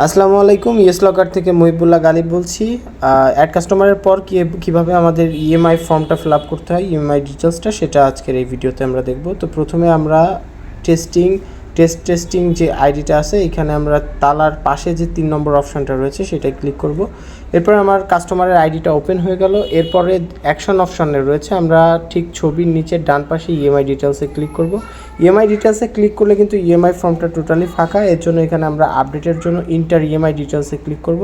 আসসালামু আলাইকুম। Yes locker থেকে মহিবুল্লাহ গালিব বলছি। অ্যাড কাস্টমারের পর কীভাবে আমাদের ইএমআই ফর্মটা ফিল আপ করতে হয়, ইএমআই ডিটেলসটা, সেটা আজকের এই ভিডিওতে আমরা দেখব। তো প্রথমে আমরা টেস্টিং যে আইডিটা আছে, এখানে আমরা তালার পাশে যে 3 নম্বর অপশানটা রয়েছে সেটাই ক্লিক করব। এরপর আমার কাস্টমারের আইডিটা ওপেন হয়ে গেল। এরপরে অ্যাকশন অপশানে রয়েছে, আমরা ঠিক ছবির নিচে ডান পাশে ইএমআই ডিটেলসে ক্লিক করব। ইএমআই ডিটেলসে ক্লিক করলে কিন্তু ইএমআই ফর্মটা টোটালি ফাঁকা, এর জন্য এখানে আমরা আপডেটের জন্য ইন্টার ইএমআই ডিটেলসে ক্লিক করব।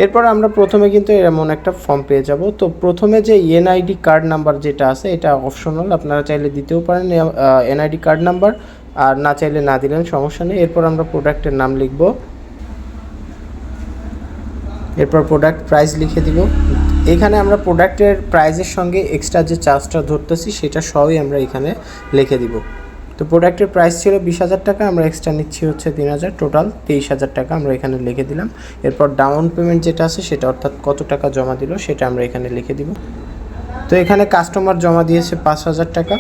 এরপর আমরা প্রথমে কিন্তু এমন একটা ফর্ম পেয়ে যাব। তো প্রথমে যে এনআইডি কার্ড নাম্বার যেটা আছে এটা অপশনাল, আপনারা চাইলে দিতেও পারেন এনআইডি কার্ড নাম্বার, আর না চাইলে না দিলেন সমস্যা নেই। এরপর আমরা প্রোডাক্টের নাম লিখব, এরপর প্রোডাক্ট প্রাইস লিখে দিব। এখানে আমরা প্রোডাক্টের প্রাইসের সঙ্গে এক্সট্রা যে চার্জটা ধরতেছি সেটা সবই আমরা এখানে লিখে দিব। তো প্রোডাক্টের প্রাইস ছিল 20,000 টাকা, আমরা এক্সট্রা নিচ্ছি হচ্ছে 3,000, টোটাল 23,000 টাকা আমরা এখানে লিখে দিলাম। এরপর ডাউন পেমেন্ট যেটা আছে সেটা, অর্থাৎ কত টাকা জমা দিল সেটা আমরা এখানে লিখে দিব। তো এখানে কাস্টমার জমা দিয়েছে 5,000 টাকা।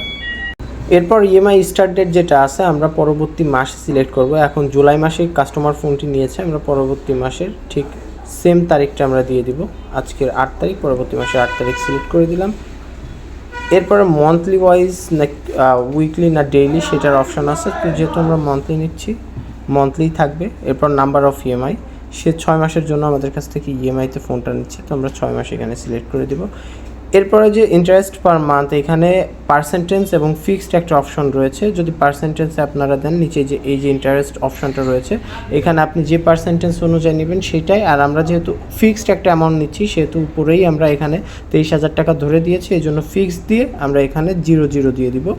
এরপর ইএমআই স্টার্ট ডেট যেটা আছে আমরা পরবর্তী মাস সিলেক্ট করব। এখন জুলাই মাসে কাস্টমার ফোনটি নিয়েছে, আমরা পরবর্তী মাসের ঠিক সেম তারিখটা আমরা দিয়ে দিব। আজকের 8 তারিখ, পরবর্তী মাসের 8 তারিখ সিলেক্ট করে দিলাম। এরপরে মান্থলি ওয়াইজ না উইকলি না ডেইলি সেটার অপশান আছে, তো যেহেতু আমরা মান্থলি নিচ্ছি মান্থলি থাকবে। এরপর নাম্বার অফ ইএমআই, সে 6 মাসের জন্য আমাদের কাছ থেকে ইএমআইতে ফোনটা নিচ্ছে, তো আমরা 6 মাস এখানে সিলেক্ট করে দেব। এরপরে যে ইন্টারেস্ট পার মান্থ, এখানে পার্সেন্টেজ এবং ফিক্সড একটা অপশন রয়েছে। যদি পার্সেন্টেজে আপনারা দেন, নিচে যে এই যে ইন্টারেস্ট অপশনটা রয়েছে এখানে আপনি যে পার্সেন্টেজ অনুযায়ী নেবেন সেটাই। আর আমরা যেহেতু ফিক্সড একটা অ্যামাউন্ট নিচ্ছি সেহেতু উপরেই আমরা এখানে 23,000 টাকা ধরে দিয়েছি, এই জন্য ফিক্সড দিয়ে আমরা এখানে 0 দিয়ে দিব।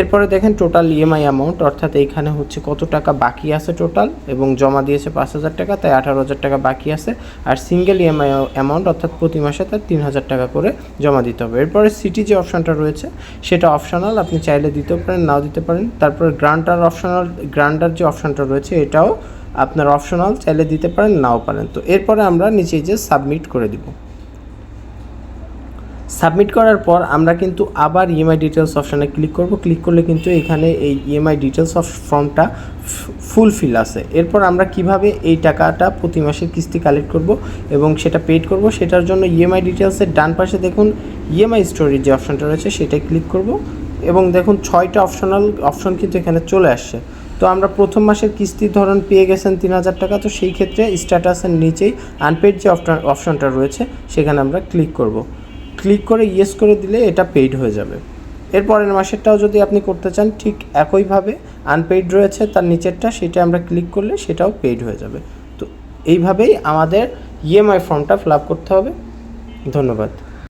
এরপরে দেখেন টোটাল ইএমআই অ্যামাউন্ট, অর্থাৎ এইখানে হচ্ছে কত টাকা বাকি আছে টোটাল, এবং জমা দিয়েছে 5,000 টাকা, তাই 18,000 টাকা বাকি আছে। আর সিঙ্গেল ইএমআই অ্যামাউন্ট, অর্থাৎ প্রতি মাসে তার 3,000 টাকা করে জমা দিতে হবে। এরপরে সিটি যে অপশানটা রয়েছে সেটা অপশনাল, আপনি চাইলে দিতেও পারেন নাও দিতে পারেন। তারপরে গ্রান্টার যে অপশানটা রয়েছে এটাও আপনার অপশনাল, চাইলে দিতে পারেন নাও পারেন। তো এরপরে আমরা নিচে যে সাবমিট করে দিব। সাবমিট করার পর আমরা কিন্তু আবার ইএমআই ডিটেলস অপশানে ক্লিক করব। ক্লিক করলে কিন্তু এখানে এই ইএমআই ডিটেলস অফ ফর্মটা ফুলফিল আছে। এরপর আমরা কিভাবে এই টাকাটা প্রতি মাসের কিস্তি কালেক্ট করব এবং সেটা পেড করব, সেটার জন্য ইএমআই ডিটেলসের ডান পাশে দেখুন ইএমআই স্টোরির যে অপশানটা রয়েছে সেটাই ক্লিক করব, এবং দেখুন 6টা অপশন কিন্তু এখানে চলে আসছে। তো আমরা প্রথম মাসের কিস্তির ধরন পেয়ে গেছেন 3,000 টাকা, তো সেই ক্ষেত্রে স্ট্যাটাসের নিচেই আনপেড যে অপশনটা রয়েছে সেখানে আমরা ক্লিক করব। ক্লিক করে ইয়েস করে দিলে এটা পেইড হয়ে যাবে। এরপরের মাসেরটাও যদি আপনি করতে চান ঠিক একইভাবে আনপেইড রয়েছে তার নিচেরটা, সেটা আমরা ক্লিক করলে সেটাও পেইড হয়ে যাবে। তো এইভাবেই আমাদের ইএমআই ফর্মটা ফিল আপ করতে হবে। ধন্যবাদ।